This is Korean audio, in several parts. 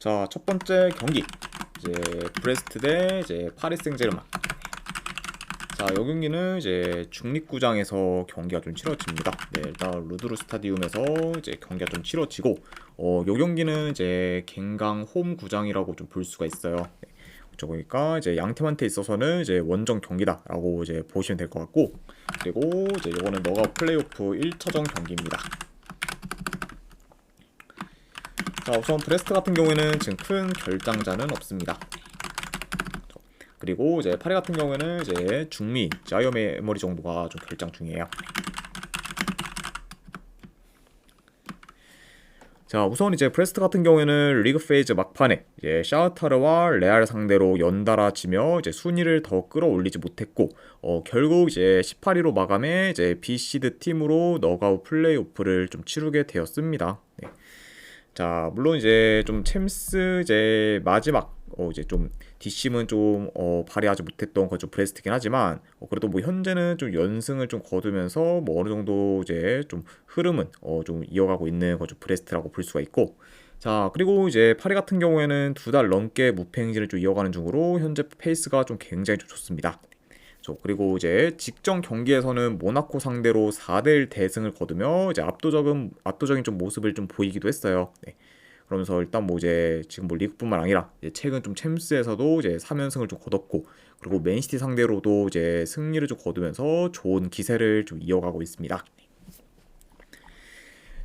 자, 첫 번째 경기 이제 브레스트 대 이제 파리 생제르맹. 자, 이 경기는 이제 중립구장에서 경기가 좀 치러집니다. 네, 일단 루드루 스타디움에서 이제 경기가 좀 치러지고, 이 경기는 이제 갱강 홈 구장이라고 좀 볼 수가 있어요. 네, 그러니까 이제 양 팀한테 있어서는 이제 원정 경기다라고 이제 보시면 될 것 같고, 그리고 이제 이거는 너가 플레이오프 1차전 경기입니다. 자, 우선 브레스트 같은 경우에는 지금 큰 결장자는 없습니다. 그리고 이제 파리 같은 경우에는 이제 중미 자이어 메모리 정도가 좀 결장 중이에요. 자, 우선 이제 브레스트 같은 경우에는 리그 페이즈 막판에 이제 샤흐타르와 레알 상대로 연달아 지며 이제 순위를 더 끌어올리지 못했고, 결국 이제 18위로 마감해 이제 비시드 팀으로 너가웃 플레이오프를 좀 치르게 되었습니다. 네. 자, 물론 이제 좀 챔스 이제 마지막 이제 좀 뒷심은 좀 발휘하지 못했던 거죠 브레스트긴 하지만, 그래도 뭐 현재는 좀 연승을 좀 거두면서 뭐 어느 정도 이제 좀 흐름은 좀 이어가고 있는 거죠 브레스트라고 볼 수가 있고. 자, 그리고 이제 파리 같은 경우에는 2달 넘게 무패 행진을 좀 이어가는 중으로 현재 페이스가 좀 굉장히 좀 좋습니다. 그리고 이제 직전 경기에서는 모나코 상대로 4대1 대승을 거두며 이제 압도적인 좀 모습을 좀 보이기도 했어요. 네. 그러면서 일단 뭐 이제 지금 뭐 리그뿐만 아니라 이제 최근 좀 챔스에서도 이제 3연승을 좀 거뒀고, 그리고 맨시티 상대로도 이제 승리를 좀 거두면서 좋은 기세를 좀 이어가고 있습니다.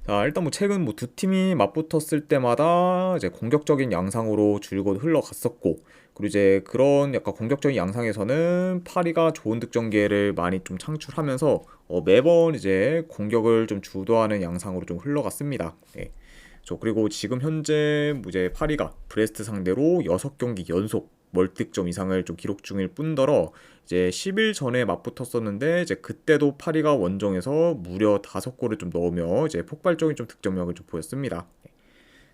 자, 일단 뭐 최근 뭐 두 팀이 맞붙었을 때마다 이제 공격적인 양상으로 줄곧 흘러갔었고, 그리고 이제 그런 약간 공격적인 양상에서는 파리가 좋은 득점 기회를 많이 좀 창출하면서 매번 이제 공격을 좀 주도하는 양상으로 좀 흘러갔습니다. 네. 그리고 지금 현재 뭐 이제 파리가 브레스트 상대로 6경기 연속 멀득점 이상을 좀 기록 중일 뿐더러 이제 10일 전에 맞붙었었는데 이제 그때도 파리가 원정에서 무려 5골을 좀 넣으며 이제 폭발적인 좀 득점력을 좀 보였습니다.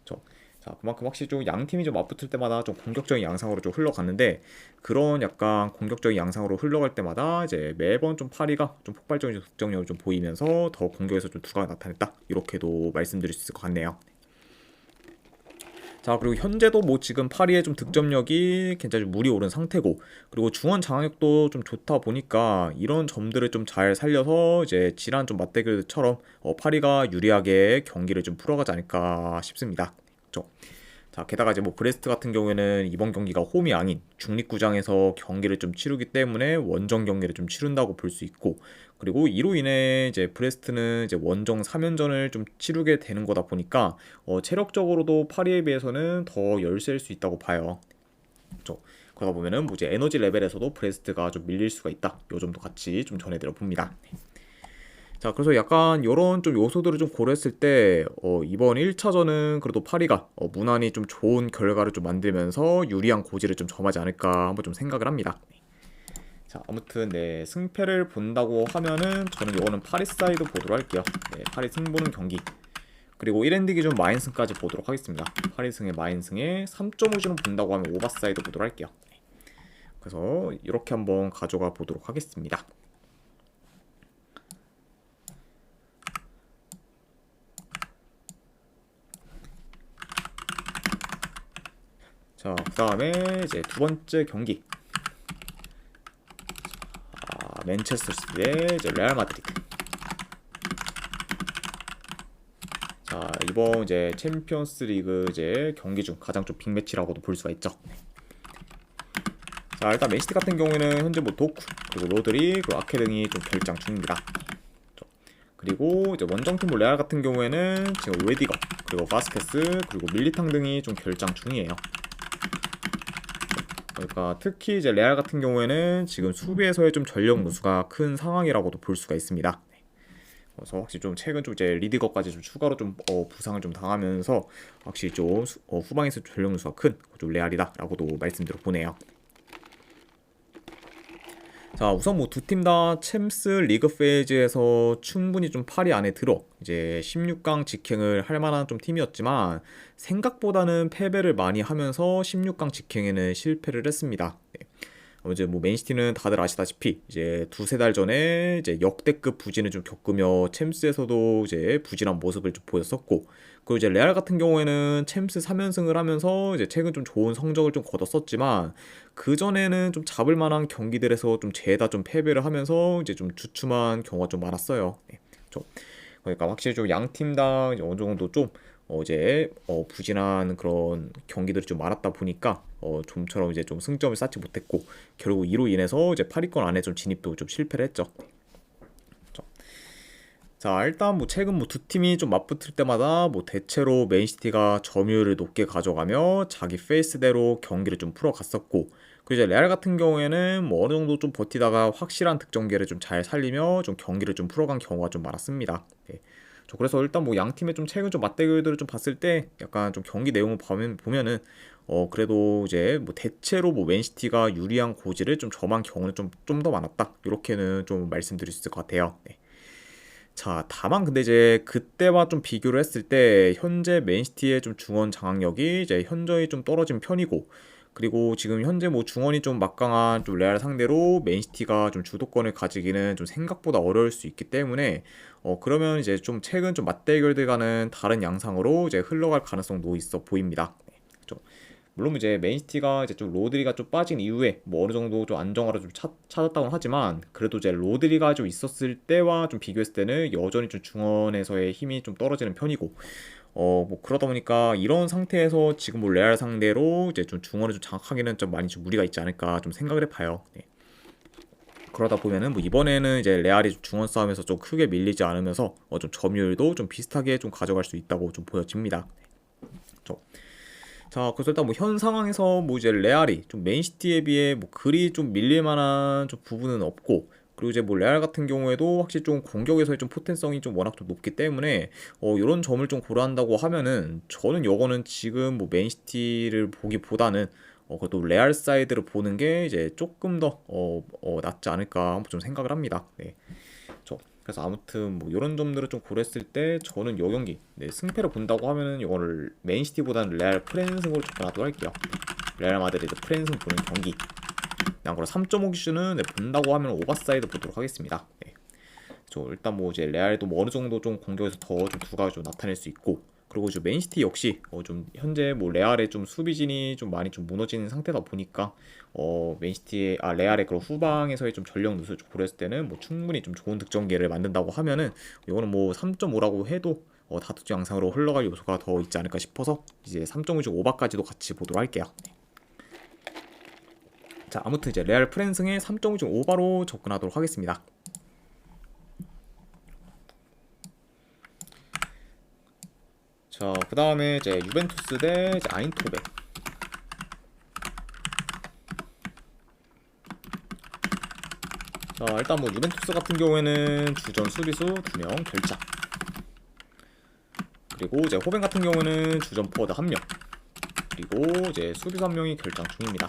저, 자, 그만큼 확실히 좀 양 팀이 좀 맞붙을 때마다 좀 공격적인 양상으로 좀 흘러갔는데, 그런 약간 공격적인 양상으로 흘러갈 때마다 이제 매번 좀 파리가 좀 폭발적인 득점력을 좀 보이면서 더 공격에서 좀 두각을 나타냈다, 이렇게도 말씀드릴 수 있을 것 같네요. 자, 그리고 현재도 뭐 지금 파리의 좀 득점력이 굉장히 물이 오른 상태고, 그리고 중원 장악력도 좀 좋다 보니까 이런 점들을 좀 잘 살려서 이제 지난 좀 맞대결처럼 파리가 유리하게 경기를 좀 풀어가지 않을까 싶습니다. 그렇죠? 자, 게다가 이제 뭐 브레스트 같은 경우에는 이번 경기가 홈이 아닌 중립구장에서 경기를 좀 치르기 때문에 원정 경기를 좀 치른다고 볼 수 있고, 그리고 이로 인해 이제 브레스트는 이제 원정 3연전을 좀 치르게 되는 거다 보니까 체력적으로도 파리에 비해서는 더 열세일 수 있다고 봐요. 그렇죠? 그러다 보면은 뭐 이제 에너지 레벨에서도 브레스트가 좀 밀릴 수가 있다, 요 점도 같이 좀 전해드려 봅니다. 자, 그래서 약간 요런 좀 요소들을 좀 고려했을 때 이번 1차전은 그래도 파리가 무난히 좀 좋은 결과를 좀 만들면서 유리한 고지를 좀 점하지 않을까 한번 좀 생각을 합니다. 자, 아무튼 네, 승패를 본다고 하면은 저는 이거는 파리 사이드 보도록 할게요. 네, 파리 승보는 경기. 그리고 1엔드 기준 마인승까지 보도록 하겠습니다. 파리 승의 마인승에 3.5로 본다고 하면 오버사이드 보도록 할게요. 그래서 이렇게 한번 가져가 보도록 하겠습니다. 자, 그 다음에 이제 두 번째 경기. 맨체스터 시티 대 이제 레알 마드리드. 자, 이번 이제 챔피언스 리그 이제 경기 중 가장 좀 빅매치라고도 볼 수가 있죠. 자, 일단 맨시티 같은 경우에는 현재 뭐 도쿠, 그리고 로드리, 그리고 아케 등이 좀 결장 중입니다. 그리고 이제 원정팀 뭐 레알 같은 경우에는 지금 웨디거, 그리고 바스케스, 그리고 밀리탕 등이 좀 결장 중이에요. 그러니까 특히 이제 레알 같은 경우에는 지금 수비에서의 좀 전력 누수가 큰 상황이라고도 볼 수가 있습니다. 그래서 확실히 좀 최근 좀 이제 리디거까지 좀 추가로 좀 부상을 좀 당하면서 확실히 좀 후방에서 전력 누수가 큰 좀 레알이다라고도 말씀드려 보네요. 자, 우선 뭐 두 팀 다 챔스 리그 페이지에서 충분히 좀 파리 안에 들어 이제 16강 직행을 할 만한 좀 팀이었지만, 생각보다는 패배를 많이 하면서 16강 직행에는 실패를 했습니다. 네. 이제 뭐 맨시티는 다들 아시다시피 이제 두세 달 전에 이제 역대급 부진을 좀 겪으며 챔스에서도 이제 부진한 모습을 좀 보였었고, 그리고 이제 레알 같은 경우에는 챔스 3연승을 하면서 이제 최근 좀 좋은 성적을 좀 거뒀었지만 그 전에는 좀 잡을 만한 경기들에서 좀 죄다 좀 패배를 하면서 이제 좀 주춤한 경우가 좀 많았어요. 네. 좀 그러니까 확실히 좀 양 팀 다 어느 정도 좀 이제 부진한 그런 경기들이 좀 많았다 보니까 좀처럼 이제 좀 승점을 쌓지 못했고, 결국 이로 인해서 이제 8위권 안에 좀 진입도 좀 실패를 했죠. 자, 일단 뭐 최근 뭐 두 팀이 좀 맞붙을 때마다 뭐 대체로 맨시티가 점유율을 높게 가져가며 자기 페이스대로 경기를 좀 풀어갔었고, 그리고 이제 레알 같은 경우에는 뭐 어느 정도 좀 버티다가 확실한 득점계를 좀 잘 살리며 좀 경기를 좀 풀어간 경우가 좀 많았습니다. 네. 그래서 일단 뭐 양 팀의 좀 최근 좀 맞대결들을 좀 봤을 때 약간 좀 경기 내용을 보면은 그래도 이제 뭐 대체로 뭐 맨시티가 유리한 고지를 좀 점한 경우는 좀 더 많았다, 이렇게는 좀 말씀드릴 수 있을 것 같아요. 네. 자, 다만 근데 이제 그때와 좀 비교를 했을 때 현재 맨시티의 좀 중원 장악력이 이제 현저히 좀 떨어진 편이고, 그리고 지금 현재 뭐 중원이 좀 막강한 좀 레알 상대로 맨시티가 좀 주도권을 가지기는 좀 생각보다 어려울 수 있기 때문에 그러면 이제 좀 최근 좀 맞대결들과는 다른 양상으로 이제 흘러갈 가능성도 있어 보입니다. 네, 좀 물론 이제 맨시티가 이제 좀 로드리가 좀 빠진 이후에 뭐 어느 정도 좀 안정화를 좀 찾았다고 하지만, 그래도 이제 로드리가 좀 있었을 때와 좀 비교했을 때는 여전히 좀 중원에서의 힘이 좀 떨어지는 편이고, 뭐 그러다 보니까 이런 상태에서 지금 뭐 레알 상대로 이제 좀 중원을 좀 장악하기는 좀 많이 좀 무리가 있지 않을까 좀 생각을 해봐요. 네. 그러다 보면은 뭐 이번에는 이제 레알이 중원 싸움에서 좀 크게 밀리지 않으면서 좀 점유율도 좀 비슷하게 좀 가져갈 수 있다고 좀 보여집니다. 네. 자, 그래서 일단 뭐 현 상황에서 뭐 이제 레알이 좀 맨시티에 비해 뭐 그리 좀 밀릴 만한 좀 부분은 없고, 그리고 이제 뭐 레알 같은 경우에도 확실히 좀 공격에서의 좀 포텐성이 좀 워낙 좀 높기 때문에 이런 점을 좀 고려한다고 하면은 저는 요거는 지금 뭐 맨시티를 보기보다는 그래도 레알 사이드를 보는 게 이제 조금 더 낫지 않을까 좀 생각을 합니다. 네. 그래서 아무튼 뭐 이런 점들을 좀 고려했을 때 저는 요 경기 승패를 본다고 하면은 이거를 맨시티보다는 레알 프랜승으로 접근하도록 할게요. 레알 마드리드 프랜승 보는 경기. 양으로 3.5 기준은 본다고 하면 오버사이드 보도록 하겠습니다. 네. 일단 뭐 이제 레알도 뭐 어느 정도 좀 공격에서 더 좀 두각을 좀 나타낼 수 있고, 그리고 이제 맨시티 역시 좀 현재 뭐 레알의 좀 수비진이 좀 많이 좀 무너지는 상태다 보니까 맨시티의 레알의 그런 후방에서의 좀 전력 누수를 고려했을 때는 뭐 충분히 좀 좋은 득점계를 만든다고 하면은 이거는 뭐 3.5라고 해도 다투 양상으로 흘러갈 요소가 더 있지 않을까 싶어서 이제 3.5 오버까지도 같이 보도록 할게요. 네. 자, 아무튼 이제 레알 프랜승의 3.5 오버로 접근하도록 하겠습니다. 자, 그 다음에 이제 유벤투스 대 이제 아인토벤. 자, 일단 뭐 유벤투스 같은 경우에는 주전 수비수 2명 결장, 그리고 이제 호벤 같은 경우는 주전 포워드 1명, 그리고 이제 수비수 1명이 결장 중입니다.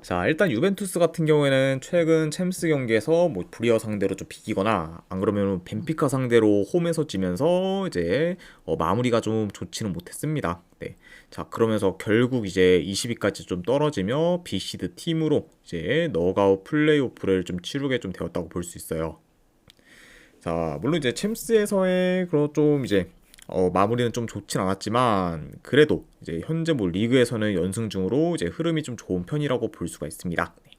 자, 일단 유벤투스 같은 경우에는 최근 챔스 경기에서 뭐 브리어 상대로 좀 비기거나 안 그러면 벤피카 상대로 홈에서 지면서 이제 마무리가 좀 좋지는 못했습니다. 네. 자, 그러면서 결국 이제 20위까지 좀 떨어지며 비시드 팀으로 이제 너가웃 플레이오프를 좀 치르게 좀 되었다고 볼 수 있어요. 자, 물론 이제 챔스에서의 그런 좀 이제 마무리는 좀 좋진 않았지만 그래도 이제 현재 뭐 리그에서는 연승 중으로 이제 흐름이 좀 좋은 편이라고 볼 수가 있습니다. 네.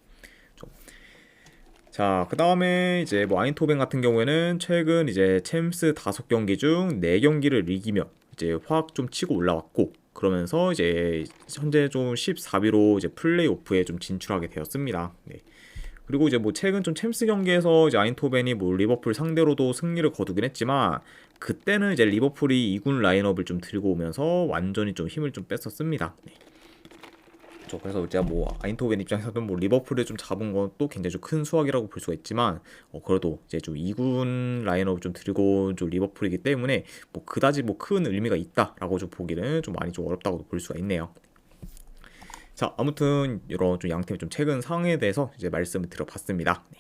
자, 그 다음에 이제 뭐 아인토벤 같은 경우에는 최근 이제 챔스 5경기 중 4경기를 이기며 이제 확 좀 치고 올라왔고, 그러면서 이제 현재 좀 14위로 이제 플레이오프에 좀 진출하게 되었습니다. 네. 그리고 이제 뭐 최근 좀 챔스 경기에서 이제 아인토벤이 뭐 리버풀 상대로도 승리를 거두긴 했지만 그때는 이제 리버풀이 2군 라인업을 좀 들고 오면서 완전히 좀 힘을 좀 뺐었습니다. 네. 그래서 이제 뭐 아인토벤 입장에서는 뭐 리버풀을 좀 잡은 것도 굉장히 좀 큰 수확이라고 볼 수가 있지만 그래도 이제 좀 2군 라인업을 좀 들고 좀 리버풀이기 때문에 뭐 그다지 뭐 큰 의미가 있다라고 좀 보기는 좀 많이 좀 어렵다고 볼 수가 있네요. 자, 아무튼 이런 좀 양팀의 좀 최근 상황에 대해서 이제 말씀을 드려봤습니다. 네.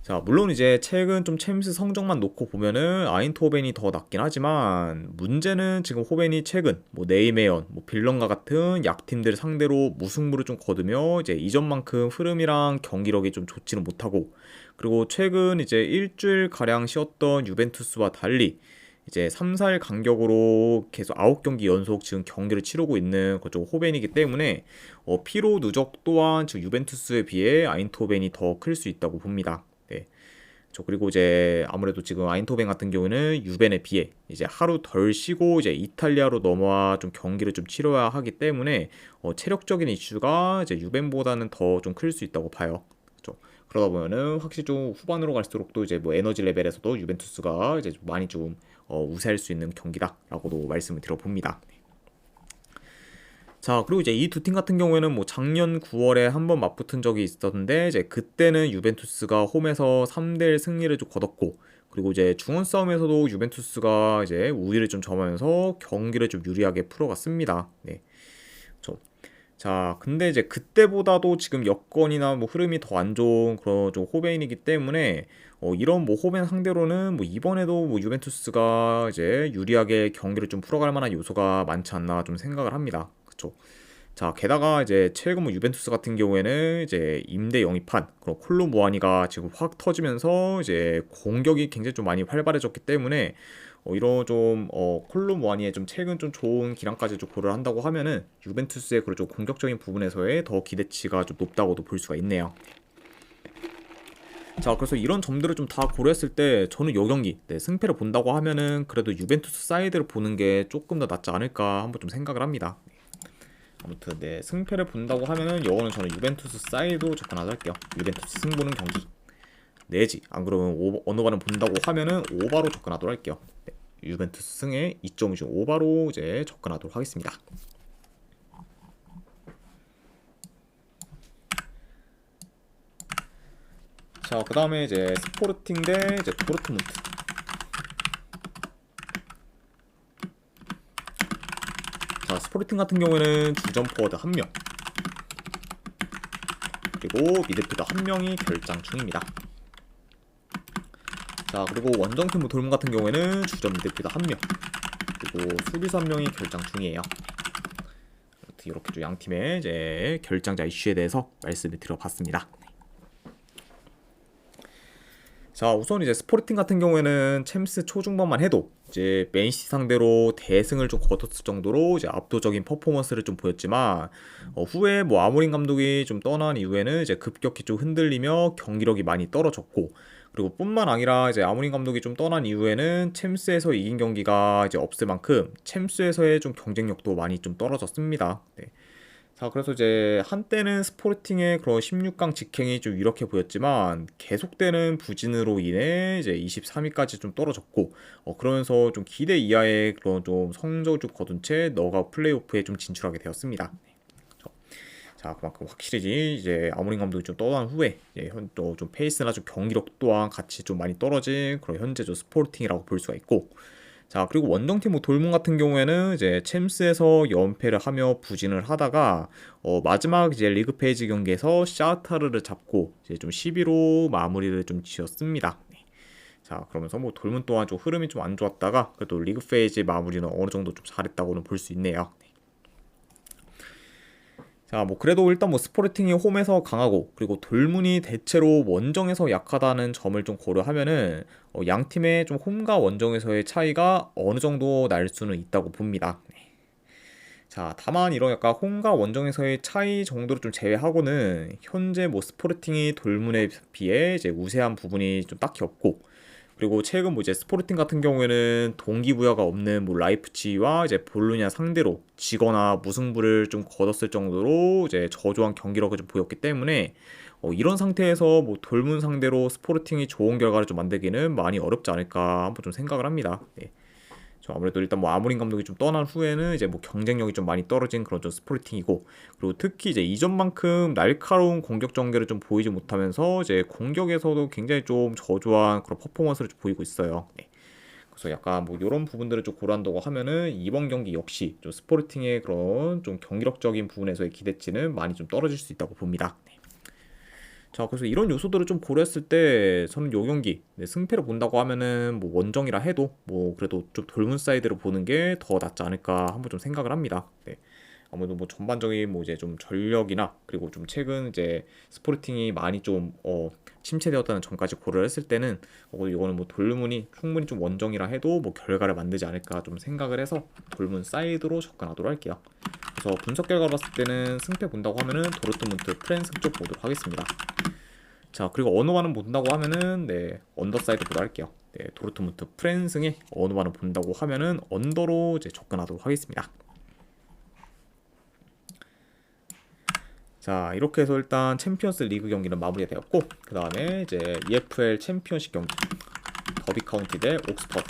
자, 물론 이제 최근 좀 챔스 성적만 놓고 보면은 아인토벤이 더 낫긴 하지만 문제는 지금 호벤이 최근 뭐 네이메언, 뭐 빌런과 같은 약팀들 상대로 무승부를 좀 거두며 이제 이전만큼 흐름이랑 경기력이 좀 좋지는 못하고, 그리고 최근 이제 일주일 가량 쉬었던 유벤투스와 달리 이제 3, 4일 간격으로 계속 9경기 연속 지금 경기를 치르고 있는 그쪽 호벤이기 때문에 피로 누적 또한 지금 유벤투스에 비해 아인토벤이 더 클 수 있다고 봅니다. 네. 그리고 이제 아무래도 지금 아인토벤 같은 경우는 유벤에 비해 이제 하루 덜 쉬고 이제 이탈리아로 넘어와 좀 경기를 좀 치러야 하기 때문에 체력적인 이슈가 이제 유벤보다는 더 좀 클 수 있다고 봐요. 그렇죠? 그러다 보면은 확실히 좀 후반으로 갈수록 또 이제 뭐 에너지 레벨에서도 유벤투스가 이제 좀 많이 좀 우세할 수 있는 경기다라고도 말씀을 드려봅니다. 자, 그리고 이제 이 두 팀 같은 경우에는 뭐 작년 9월에 한번 맞붙은 적이 있었는데 이제 그때는 유벤투스가 홈에서 3대1 승리를 좀 거뒀고, 그리고 이제 중원 싸움에서도 유벤투스가 이제 우위를 좀 점하면서 경기를 좀 유리하게 풀어갔습니다. 네. 그렇죠. 자, 근데 이제 그때보다도 지금 여건이나 뭐 흐름이 더 안 좋은 그런 좀 호벤이기 때문에 이런 뭐 호벤 상대로는 뭐 이번에도 뭐 유벤투스가 이제 유리하게 경기를 좀 풀어갈 만한 요소가 많지 않나 좀 생각을 합니다. 그쵸? 자, 게다가 이제 최근 뭐 유벤투스 같은 경우에는 이제 임대 영입한 그런 콜로 무아니가 지금 확 터지면서 이제 공격이 굉장히 좀 많이 활발해졌기 때문에 이런 좀 콜로 무아니의 좀 최근 좀 좋은 기량까지 좀 고려를 한다고 하면은 유벤투스의 그런 좀 공격적인 부분에서의 더 기대치가 좀 높다고도 볼 수가 있네요. 자, 그래서 이런 점들을 좀 다 고려했을 때 저는 요 경기 승패를 본다고 하면은 그래도 유벤투스 사이드를 보는 게 조금 더 낫지 않을까 한번 좀 생각을 합니다. 아무튼 승패를 본다고 하면은 이거는 저는 유벤투스 사이드로 접근하도록 할게요. 유벤투스 승 보는 경기 내지 안 그러면 어느 바는 본다고 하면은 오바로 접근하도록 할게요. 네, 유벤투스 승에 2.5 오바로 이제 접근하도록 하겠습니다. 자, 그 다음에 이제 스포르팅 대 이제 도르트문트. 자, 스포르팅 같은 경우에는 주전 포워드 1명, 그리고 미드필더 1명이 결장 중입니다. 자, 그리고 원정팀 돌문 같은 경우에는 주전 미드필더 1명, 그리고 수비수 1명이 결장 중이에요. 이렇게 양 팀의 이제 결장자 이슈에 대해서 말씀을 드려봤습니다. 자, 우선 이제 스포르팅 같은 경우에는 챔스 초중반만 해도 이제 맨시티 상대로 대승을 좀 거뒀을 정도로 이제 압도적인 퍼포먼스를 좀 보였지만 후에 뭐 아모린 감독이 좀 떠난 이후에는 이제 급격히 좀 흔들리며 경기력이 많이 떨어졌고, 그리고 뿐만 아니라 이제 아모린 감독이 좀 떠난 이후에는 챔스에서 이긴 경기가 이제 없을 만큼 챔스에서의 좀 경쟁력도 많이 좀 떨어졌습니다. 네. 자, 그래서 이제 한때는 스포르팅의 그런 16강 직행이 좀 이렇게 보였지만 계속되는 부진으로 인해 이제 23위까지 좀 떨어졌고, 그러면서 좀 기대 이하의 그런 좀 성적을 좀 거둔 채 너가 플레이오프에 좀 진출하게 되었습니다. 자, 그만큼 확실히 이제 아모린 감독이 좀 떠난 후에 또 좀 페이스나 좀 경기력 또한 같이 좀 많이 떨어진 그런 현재 좀 스포르팅이라고 볼 수가 있고, 자, 그리고 원정팀 뭐 돌문 같은 경우에는 이제 챔스에서 연패를 하며 부진을 하다가 마지막 이제 리그 페이지 경기에서 샤흐타르를 잡고 이제 좀 10위로 마무리를 좀 지었습니다. 네. 자, 그러면서 뭐 돌문 또한 좀 흐름이 좀 안 좋았다가 그래도 리그 페이지 마무리는 어느 정도 좀 잘했다고는 볼 수 있네요. 네. 자, 뭐 그래도 일단 뭐 스포르팅이 홈에서 강하고 그리고 돌문이 대체로 원정에서 약하다는 점을 좀 고려하면은 양 팀의 좀 홈과 원정에서의 차이가 어느 정도 날 수는 있다고 봅니다. 네. 자, 다만 이런 약간 홈과 원정에서의 차이 정도를 좀 제외하고는 현재 뭐 스포르팅이 돌문에 비해 이제 우세한 부분이 좀 딱히 없고, 그리고 최근 뭐 이제 스포르팅 같은 경우에는 동기부여가 없는 뭐 라이프치히와 이제 볼로냐 상대로 지거나 무승부를 좀 거뒀을 정도로 이제 저조한 경기력을 좀 보였기 때문에 이런 상태에서 뭐 돌문 상대로 스포르팅이 좋은 결과를 좀 만들기는 많이 어렵지 않을까 한번 좀 생각을 합니다. 네. 아무래도 일단 뭐 아모린 감독이 좀 떠난 후에는 이제 뭐 경쟁력이 좀 많이 떨어진 그런 좀 스포르팅이고, 그리고 특히 이제 이전만큼 날카로운 공격 전개를 좀 보이지 못하면서 이제 공격에서도 굉장히 좀 저조한 그런 퍼포먼스를 좀 보이고 있어요. 네. 그래서 약간 뭐 이런 부분들을 좀 고려한다고 하면은 이번 경기 역시 좀 스포르팅의 그런 좀 경기력적인 부분에서의 기대치는 많이 좀 떨어질 수 있다고 봅니다. 네. 자, 그래서 이런 요소들을 좀 고려했을 때 저는 요 경기 승패를 본다고 하면은 뭐 원정이라 해도 뭐 그래도 좀 돌문 사이드를 보는 게 더 낫지 않을까 한번 좀 생각을 합니다. 네. 아무래도 뭐 전반적인 뭐 이제 좀 전력이나 그리고 좀 최근 이제 스포르팅이 많이 좀 침체되었다는 점까지 고려를 했을 때는 이거는 뭐 돌문이 충분히 좀 원정이라 해도 뭐 결과를 만들지 않을까 좀 생각을 해서 돌문 사이드로 접근하도록 할게요. 그래서 분석 결과를 봤을 때는 승패 본다고 하면은 도르트문트 프렌스 쪽 보도록 하겠습니다. 자, 그리고 어느바는 본다고 하면은 언더사이드 보도록 할게요. 도르트문트 프렌승의 어느바는 본다고 하면은 언더로 이제 접근하도록 하겠습니다. 자, 이렇게 해서 일단 챔피언스 리그 경기는 마무리가 되었고, 그 다음에 이제 EFL 챔피언십 경기 더비 카운티 대 옥스퍼드.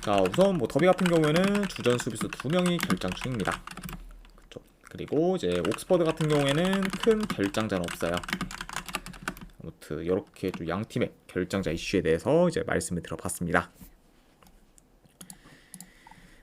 자, 우선 뭐 더비 같은 경우에는 주전 수비수 2명이 결장 중입니다. 그쵸? 그리고 이제 옥스퍼드 같은 경우에는 큰 결장자는 없어요. 아무튼 이렇게 좀 양 팀의 결장자 이슈에 대해서 이제 말씀을 드려봤습니다.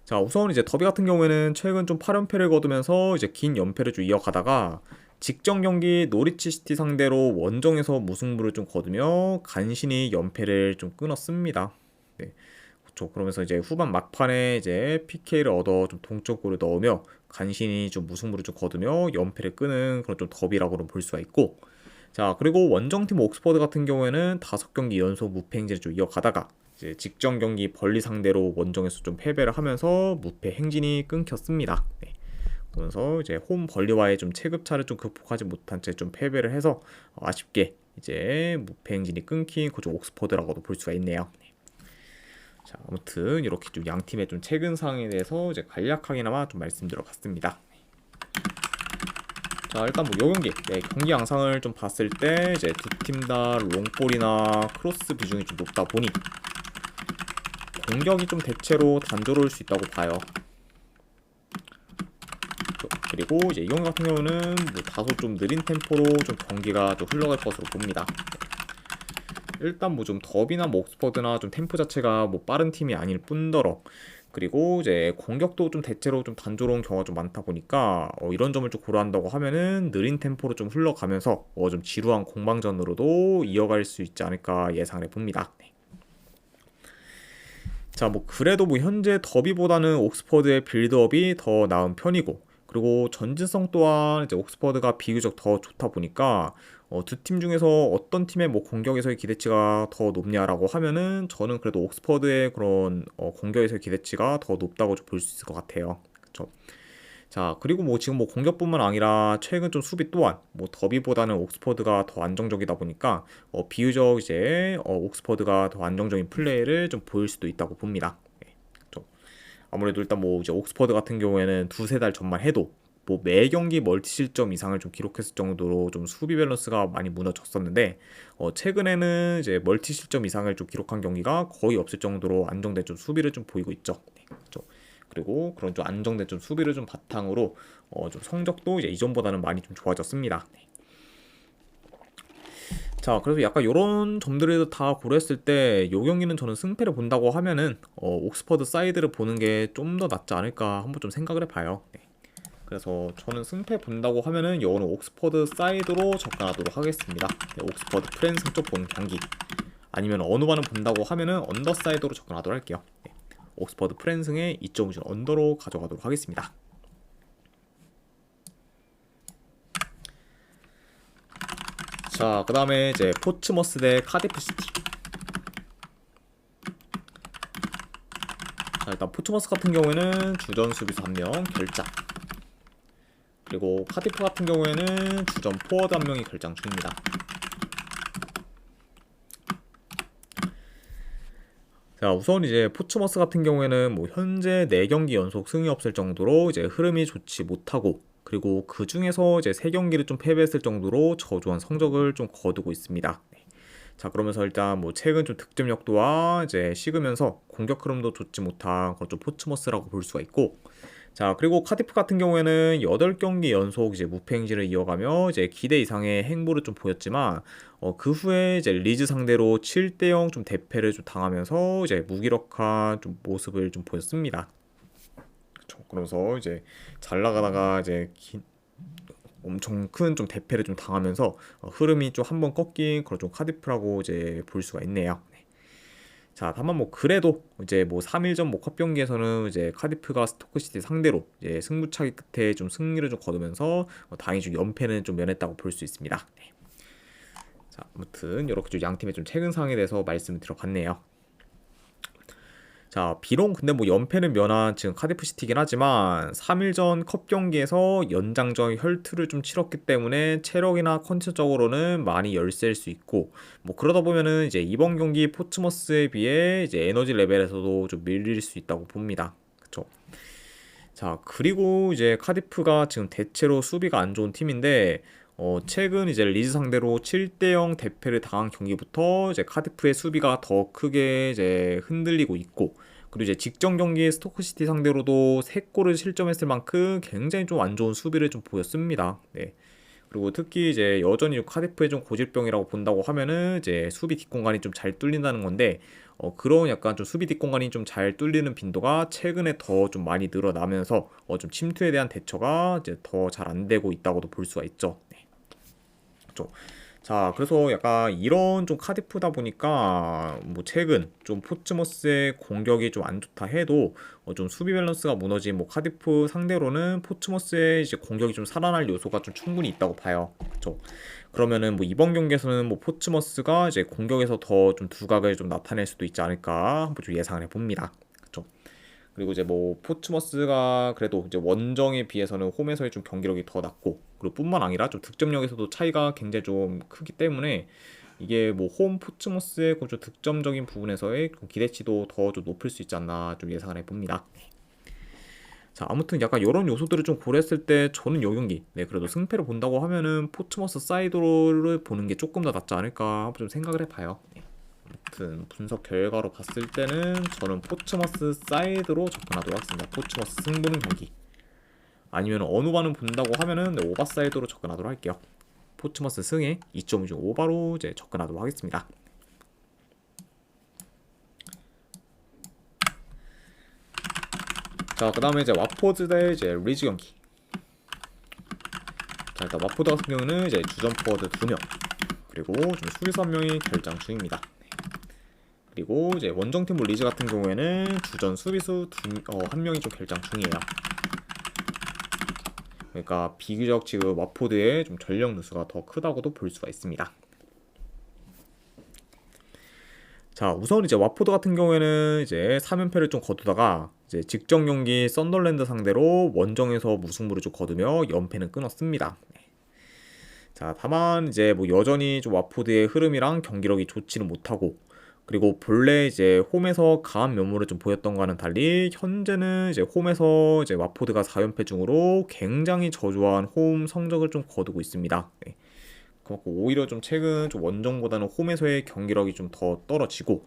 자, 우선 이제 더비 같은 경우에는 최근 좀 8연패를 거두면서 이제 긴 연패를 좀 이어가다가 직전 경기 노리치 시티 상대로 원정에서 무승부를 좀 거두며 간신히 연패를 좀 끊었습니다. 네. 그렇죠. 그러면서 이제 후반 막판에 이제 PK를 얻어 좀 동점골을 넣으며 간신히 좀 무승부를 좀 거두며 연패를 끄는 그런 좀 더비라고는 볼 수가 있고, 자, 그리고 원정팀 옥스퍼드 같은 경우에는 5경기 연속 무패 행진을 좀 이어가다가 이제 직전 경기 벌리 상대로 원정에서 좀 패배를 하면서 무패 행진이 끊겼습니다. 네. 그러면서 이제 홈 벌리와의 좀 체급차를 좀 극복하지 못한 채 좀 패배를 해서 아쉽게 이제 무패 행진이 끊긴 그좀 옥스퍼드라고도 볼 수가 있네요. 네. 자, 아무튼 이렇게 좀 양 팀의 좀 최근 상황에 대해서 이제 간략하게나마 좀 말씀드려봤습니다. 자, 일단 뭐 요 경기 경기 양상을 좀 봤을 때 이제 두 팀 다 롱볼이나 크로스 비중이 좀 높다 보니 공격이 좀 대체로 단조로울 수 있다고 봐요. 그리고 이제 이 경기 같은 경우는 뭐 다소 좀 느린 템포로 좀 경기가 좀 흘러갈 것으로 봅니다. 일단 뭐 좀 더비나 뭐 옥스퍼드나 좀 템포 자체가 뭐 빠른 팀이 아닐 뿐더러 그리고 이제 공격도 좀 대체로 좀 단조로운 경우가 좀 많다 보니까 이런 점을 좀 고려한다고 하면은 느린 템포로 좀 흘러가면서 좀 지루한 공방전으로도 이어갈 수 있지 않을까 예상을 해봅니다. 네. 자, 뭐 그래도 뭐 현재 더비보다는 옥스퍼드의 빌드업이 더 나은 편이고, 그리고 전진성 또한 이제 옥스퍼드가 비교적 더 좋다 보니까 두 팀 중에서 어떤 팀의 뭐 공격에서의 기대치가 더 높냐라고 하면은 저는 그래도 옥스퍼드의 그런 공격에서의 기대치가 더 높다고 볼 수 있을 것 같아요. 그렇죠? 자, 그리고 뭐 지금 뭐 공격뿐만 아니라 최근 좀 수비 또한 뭐 더비보다는 옥스퍼드가 더 안정적이다 보니까 비교적 이제 옥스퍼드가 더 안정적인 플레이를 좀 보일 수도 있다고 봅니다. 네, 그렇죠. 아무래도 일단 뭐 이제 옥스퍼드 같은 경우에는 두세 달 전만 해도 뭐 매 경기 멀티 실점 이상을 좀 기록했을 정도로 좀 수비 밸런스가 많이 무너졌었는데 최근에는 이제 멀티 실점 이상을 좀 기록한 경기가 거의 없을 정도로 안정된 좀 수비를 좀 보이고 있죠. 네, 그렇죠. 그리고 그런 좀 안정된 좀 수비를 좀 바탕으로 좀 성적도 이제 이전보다는 많이 좀 좋아졌습니다. 네. 자, 그래서 약간 이런 점들을 다 고려했을 때 요 경기는 저는 승패를 본다고 하면은 옥스퍼드 사이드를 보는 게 좀 더 낫지 않을까 한번 좀 생각을 해봐요. 네. 그래서 저는 승패 본다고 하면은 요거는 옥스퍼드 사이드로 접근하도록 하겠습니다. 네, 옥스퍼드 프렌스 쪽 보는 경기 아니면 어느 반을 본다고 하면은 언더사이드로 접근하도록 할게요. 네. 옥스퍼드 프렌승의 2.5줄 언더로 가져가도록 하겠습니다. 자, 그 다음에 이제 포츠머스 대 카디프 시티. 자, 일단 포츠머스 같은 경우에는 주전 수비수 1명 결장, 그리고 카디프 같은 경우에는 주전 포워드 1명이 결장 중입니다. 자, 우선 이제 포츠머스 같은 경우에는 뭐 현재 4경기 연속 승이 없을 정도로 이제 흐름이 좋지 못하고, 그리고 그 중에서 이제 3경기를 좀 패배했을 정도로 저조한 성적을 좀 거두고 있습니다. 네. 자, 그러면서 일단 뭐 최근 좀 득점력 또한 이제 식으면서 공격 흐름도 좋지 못한 그런 좀 포츠머스라고 볼 수가 있고, 자, 그리고 카디프 같은 경우에는 8경기 연속 이제 무패 행진을 이어가며 이제 기대 이상의 행보를 좀 보였지만 그 후에 이제 리즈 상대로 7대0 좀 대패를 좀 당하면서 이제 무기력한 좀 모습을 좀 보였습니다. 그쵸. 그러면서 이제 잘 나가다가 이제 엄청 큰 좀 대패를 좀 당하면서 흐름이 좀 한번 꺾인 그런 좀 카디프라고 이제 볼 수가 있네요. 네. 자, 다만 뭐 그래도 이제 뭐 3일전 뭐 컵 경기에서는 이제 카디프가 스토크시티 상대로 이제 승부차기 끝에 좀 승리를 좀 거두면서 다행히 좀 연패는 좀 면했다고 볼 수 있습니다. 네. 자, 아무튼 이렇게 좀 양 팀의 좀 최근 상황에 대해서 말씀을 드려봤네요. 자, 비록 근데 뭐 연패는 면한 지금 카디프 시티긴 하지만 3일전 컵 경기에서 연장전 혈투를 좀 치렀기 때문에 체력이나 컨디션적으로는 많이 열세일 수 있고, 뭐 그러다 보면은 이제 이번 경기 포츠머스에 비해 이제 에너지 레벨에서도 좀 밀릴 수 있다고 봅니다. 그쵸? 자, 그리고 이제 카디프가 지금 대체로 수비가 안 좋은 팀인데, 최근 이제 리즈 상대로 7대0 대패를 당한 경기부터 이제 카디프의 수비가 더 크게 이제 흔들리고 있고, 그리고 이제 직전 경기 스토크시티 상대로도 3골을 실점했을 만큼 굉장히 좀 안 좋은 수비를 좀 보였습니다. 네. 그리고 특히 이제 여전히 카디프의 좀 고질병이라고 본다고 하면은 이제 수비 뒷공간이 좀 잘 뚫린다는 건데, 그런 약간 좀 수비 뒷공간이 좀 잘 뚫리는 빈도가 최근에 더 좀 많이 늘어나면서 좀 침투에 대한 대처가 이제 더 잘 안 되고 있다고도 볼 수가 있죠. 네. 그렇죠. 자, 그래서 약간 이런 좀 카디프다 보니까 뭐 최근 좀 포츠머스의 공격이 좀 안 좋다 해도 좀 수비 밸런스가 무너진 뭐 카디프 상대로는 포츠머스의 이제 공격이 좀 살아날 요소가 좀 충분히 있다고 봐요. 그렇죠. 그러면은 뭐 이번 경기에서는 뭐 포츠머스가 이제 공격에서 더 좀 두각을 좀 나타낼 수도 있지 않을까 한번 좀 예상을 해봅니다. 그렇죠. 그리고 이제 뭐 포츠머스가 그래도 이제 원정에 비해서는 홈에서의 좀 경기력이 더 낮고, 그리고 뿐만 아니라 좀 득점력에서도 차이가 굉장히 좀 크기 때문에 이게 뭐 홈 포츠머스의 그좀 득점적인 부분에서의 좀 기대치도 더 좀 높일 수 있지 않나 좀 예상을 해봅니다. 자, 아무튼 약간 이런 요소들을 좀 고려했을 때 저는 요 경기 그래도 승패를 본다고 하면은 포츠머스 사이드를 보는 게 조금 더 낫지 않을까 한번 좀 생각을 해봐요. 아무튼 분석 결과로 봤을 때는 저는 포츠머스 사이드로 접근하도록 하겠습니다. 포츠머스 승부는 경기. 아니면 어느 반은 본다고 하면은 오바 사이드로 접근하도록 할게요. 포츠머스 승에 2.5 오바로 이제 접근하도록 하겠습니다. 자, 그 다음에 이제 와포드 대 이제 리즈 경기. 자, 일단 와포드 같은 경우는 이제 주전 포워드 2명, 그리고 좀 수비수 1명이 결장 중입니다. 그리고 이제 원정팀 리즈 같은 경우에는 주전 수비수 1명이 좀 결장 중이에요. 그러니까 비교적 지금 와포드의 좀 전력 누수가 더 크다고도 볼 수가 있습니다. 자, 우선 이제 와포드 같은 경우에는 이제 3연패를 좀 거두다가 이제 직전 경기 썬더랜드 상대로 원정에서 무승부를 좀 거두며 연패는 끊었습니다. 자, 다만 이제 뭐 여전히 좀 와포드의 흐름이랑 경기력이 좋지는 못하고, 그리고 본래 이제 홈에서 강한 면모를 좀 보였던 거와는 달리 현재는 이제 홈에서 이제 와포드가 4연패 중으로 굉장히 저조한 홈 성적을 좀 거두고 있습니다. 네. 그렇고 오히려 좀 최근 좀 원정보다는 홈에서의 경기력이 좀 더 떨어지고,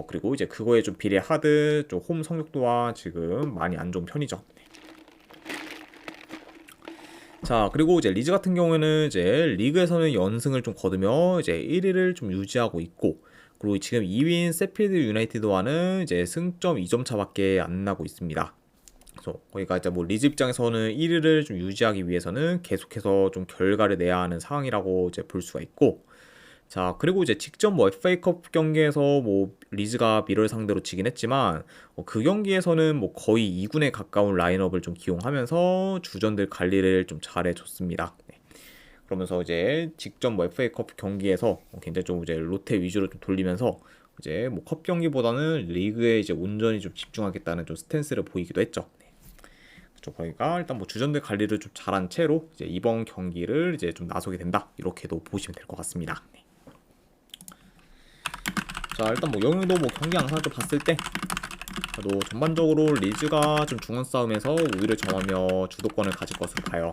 그리고 이제 그거에 좀 비례하듯 좀 홈 성적 또한 지금 많이 안 좋은 편이죠. 네. 자, 그리고 이제 리즈 같은 경우에는 이제 리그에서는 연승을 좀 거두며 이제 1위를 좀 유지하고 있고, 그리고 지금 2위인 세필드 유나이티드와는 이제 승점 2점 차밖에 안 나고 있습니다. 그래서 거기가 이제 뭐 리즈 입장에서는 1위를 좀 유지하기 위해서는 계속해서 좀 결과를 내야 하는 상황이라고 이제 볼 수가 있고, 자, 그리고 이제 직전 뭐 FA컵 경기에서 뭐 리즈가 미러를 상대로 지긴 했지만 그 경기에서는 뭐 거의 2군에 가까운 라인업을 좀 기용하면서 주전들 관리를 좀 잘해줬습니다. 네. 그러면서 이제 직전 뭐 FA컵 경기에서 굉장히 좀 이제 로테 위주로 좀 돌리면서 이제 뭐 컵 경기보다는 리그에 이제 온전히 좀 집중하겠다는 좀 스탠스를 보이기도 했죠. 네. 그러니까 일단 뭐 주전들 관리를 좀 잘한 채로 이제 이번 경기를 이제 좀 나서게 된다, 이렇게도 보시면 될 것 같습니다. 네. 자, 일단 뭐 영웅도 뭐 경기 양상을 좀 봤을 때 그래도 전반적으로 리즈가 좀 중원 싸움에서 우위를 점하며 주도권을 가질 것으로 봐요.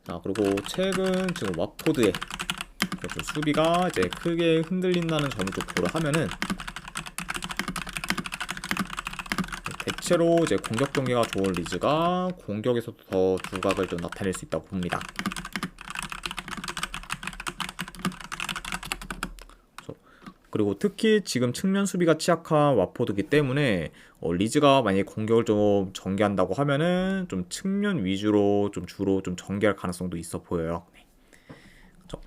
자, 그리고 최근 지금 와포드의 좀 수비가 이제 크게 흔들린다는 점을 좀 고려하면은 대체로 이제 공격 경기가 좋은 리즈가 공격에서도 더 두각을 좀 나타낼 수 있다고 봅니다. 그리고 특히 지금 측면 수비가 취약한 watford이기 때문에 리즈가 만약에 공격을 좀 전개한다고 하면은 좀 측면 위주로 좀 주로 좀 전개할 가능성도 있어 보여요. 네. 그렇죠.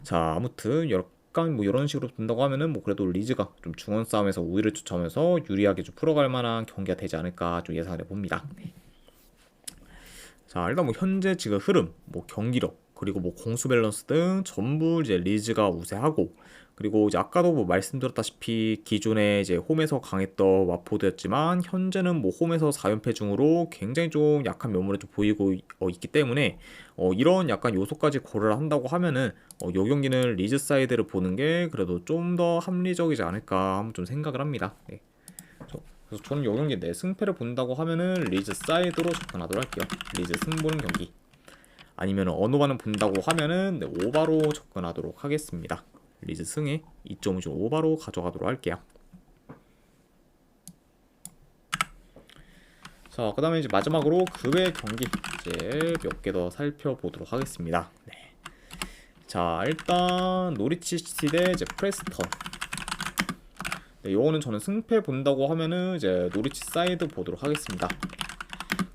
자, 아무튼 약간 뭐 이런 식으로 본다고 하면은 뭐 그래도 리즈가 좀 중원 싸움에서 우위를 추첨해서 유리하게 좀 풀어갈 만한 경기가 되지 않을까 좀 예상을 해봅니다. 네. 자, 일단 뭐 현재 지금 흐름, 뭐 경기력, 그리고 뭐 공수 밸런스 등 전부 이제 리즈가 우세하고, 그리고 이제 아까도 뭐 말씀드렸다시피 기존에 이제 홈에서 강했던 와포드였지만 현재는 뭐 홈에서 4연패 중으로 굉장히 좀 약한 면모를 좀 보이고 있기 때문에 이런 약간 요소까지 고려를 한다고 하면은 요 경기는 리즈 사이드를 보는 게 그래도 좀 더 합리적이지 않을까 한번 좀 생각을 합니다. 네. 그래서 저는 요 경기 내 승패를 본다고 하면은 리즈 사이드로 접근하도록 할게요. 리즈 승 보는 경기. 아니면 언어반을 본다고 하면은 네, 오바로 접근하도록 하겠습니다. 리즈 승에 2.5점 오바로 가져가도록 할게요. 자, 그 다음에 이제 마지막으로 그 외 경기 이제 몇 개 더 살펴보도록 하겠습니다. 네. 자, 일단 노리치 시티 대 이제 프레스턴. 네, 요거는 저는 승패 본다고 하면은 이제 노리치 사이드 보도록 하겠습니다.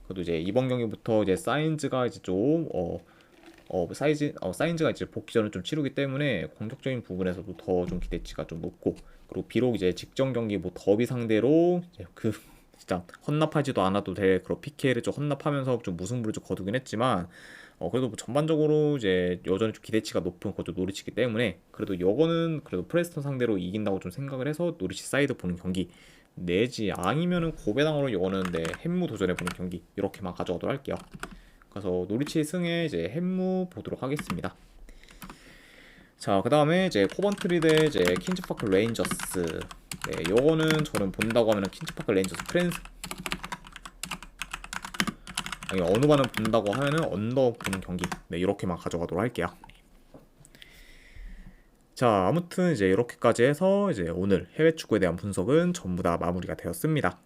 그래도 이제 이번 경기부터 이제 사인즈가 이제 좀 사인즈가 이제 복귀전을 좀 치르기 때문에 공격적인 부분에서도 더 좀 기대치가 좀 높고, 그리고 비록 이제 직전 경기 뭐 더비 상대로 이제 그 진짜 헌납하지도 않아도 될 그런 PK를 좀 헌납하면서 좀 무승부를 좀 거두긴 했지만 그래도 뭐 전반적으로 이제 여전히 좀 기대치가 높은 그것도 노리치기 때문에 그래도 이거는 그래도 프레스턴 상대로 이긴다고 좀 생각을 해서 노리치 사이드 보는 경기, 내지 아니면은 고배당으로 이거는 네 햄무 도전해 보는 경기 이렇게만 가져가도록 할게요. 그래서 노리치 승에 이제 햄무 보도록 하겠습니다. 자, 그 다음에 이제 코번트리 대 이제 퀸즈파크 레인저스. 네, 요거는 저는 본다고 하면은 퀸즈파크 레인저스 프렌스, 아니 어느 반을 본다고 하면은 언더 보는 경기. 네, 이렇게만 가져가도록 할게요. 자, 아무튼 이제 이렇게까지 해서 이제 오늘 해외 축구에 대한 분석은 전부 다 마무리가 되었습니다.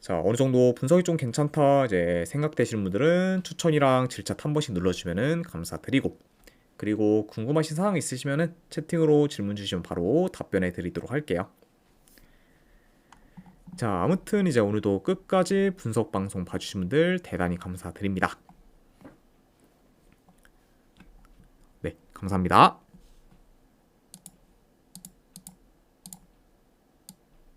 자, 어느 정도 분석이 좀 괜찮다 이제 생각되시는 분들은 추천이랑 질차 한 번씩 눌러주시면 감사드리고, 그리고 궁금하신 사항 있으시면 채팅으로 질문 주시면 바로 답변해 드리도록 할게요. 자, 아무튼 이제 오늘도 끝까지 분석 방송 봐주신 분들 대단히 감사드립니다. 네, 감사합니다.